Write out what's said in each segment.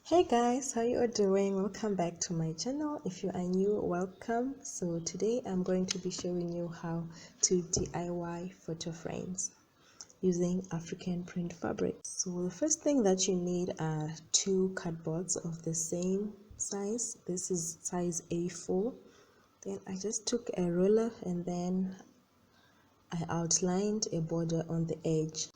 Hey guys, how you all doing? Welcome back to my channel. If you are new, welcome. So today I'm going to be showing you how to DIY photo frames using African print fabric. So the first thing that you need are two cardboards of the same size. This is size A4. Then I just took a ruler and then I outlined a border on the edge.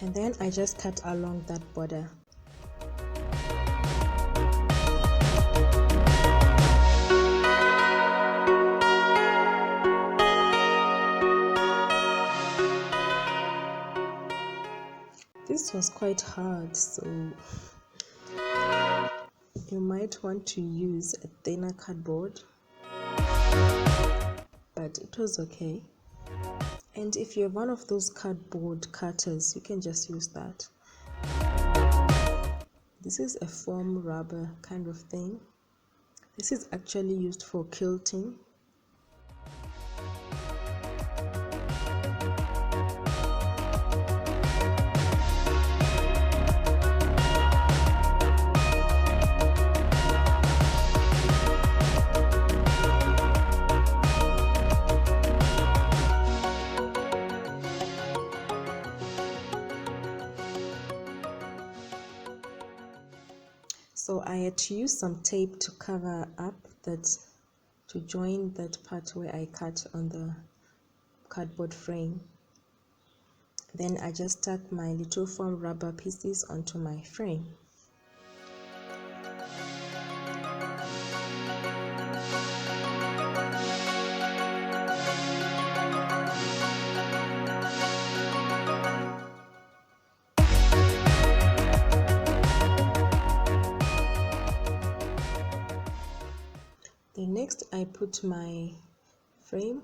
And then I just cut along that border. This was quite hard, so you might want to use a thinner cardboard, but it was okay. And if you have one of those cardboard cutters, you can just use that. This is a foam rubber kind of thing. This is actually used for quilting. So I had to use some tape to cover up to join that part where I cut on the cardboard frame. Then I just stuck my little foam rubber pieces onto my frame. Then next I put my frame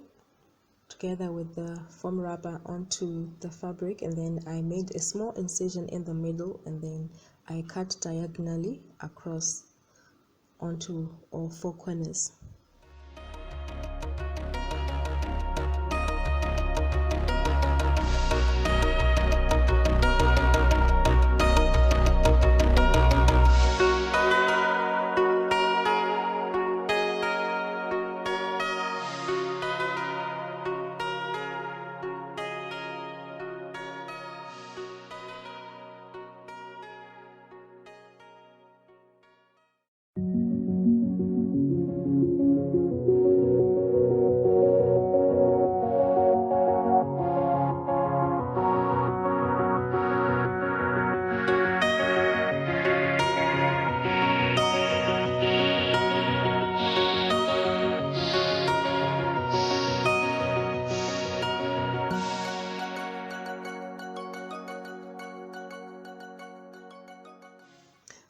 together with the foam rubber onto the fabric, and then I made a small incision in the middle, and then I cut diagonally across onto all four corners.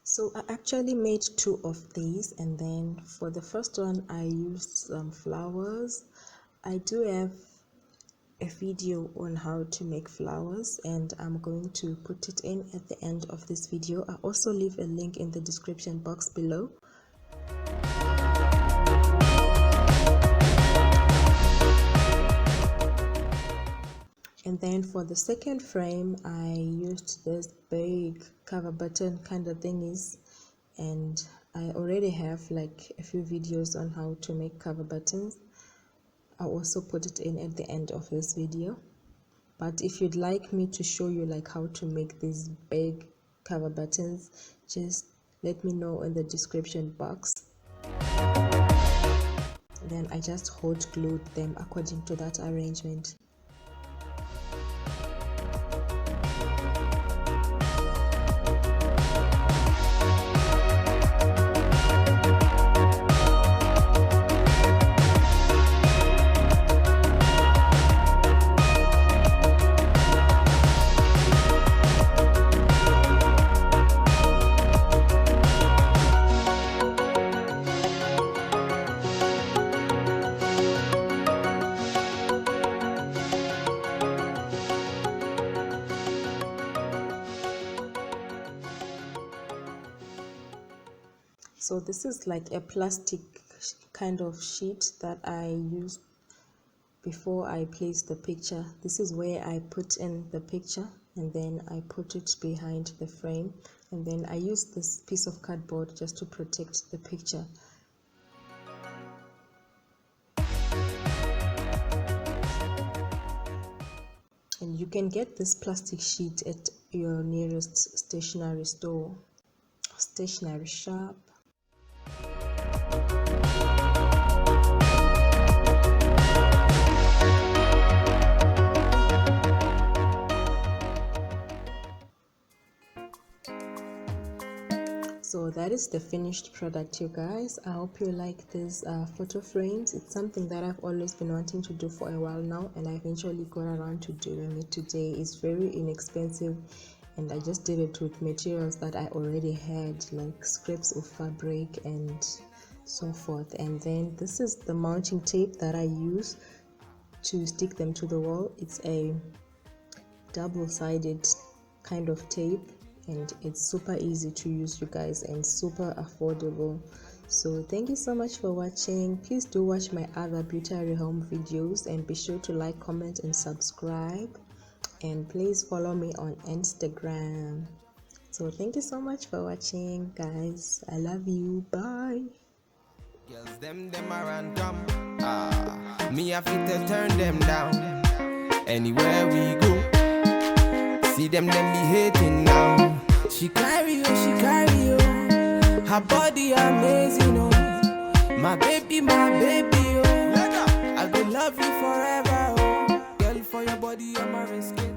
So I actually made two of these, and then for the first one I used some flowers. I do have a video on how to make flowers, and I'm going to put it in at the end of this video. I'll also leave a link in the description box below. And then for the second frame, I used this big cover button kind of thingies, and I already have like a few videos on how to make cover buttons. I'll also put it in at the end of this video. But if you'd like me to show you like how to make these big cover buttons, just let me know in the description box. Then I just hot glued them according to that arrangement. So this is like a plastic kind of sheet that I use before I place the picture. This is where I put in the picture and then I put it behind the frame, and then I use this piece of cardboard just to protect the picture. And you can get this plastic sheet at your nearest stationery store, stationery shop. So that is the finished product, you guys. I hope you like these photo frames. It's something that I've always been wanting to do for a while now, and I eventually got around to doing it today. It's very inexpensive, and I just did it with materials that I already had, like scraps of fabric and so forth. And then this is the mounting tape that I use to stick them to the wall. It's a double-sided kind of tape, and it's super easy to use, you guys, and super affordable. So thank you so much for watching. Please do watch my other Beautarie home videos, and be sure to like, comment and subscribe, and please follow me on Instagram. So thank you so much for watching, guys. I love you. Bye. Girls, them are random. Me have to turn them down. Anywhere we go, see them be hating now. She carry you. Her body amazing, oh. My baby, oh. I will love you forever, oh. Girl, for your body, I'm a risking.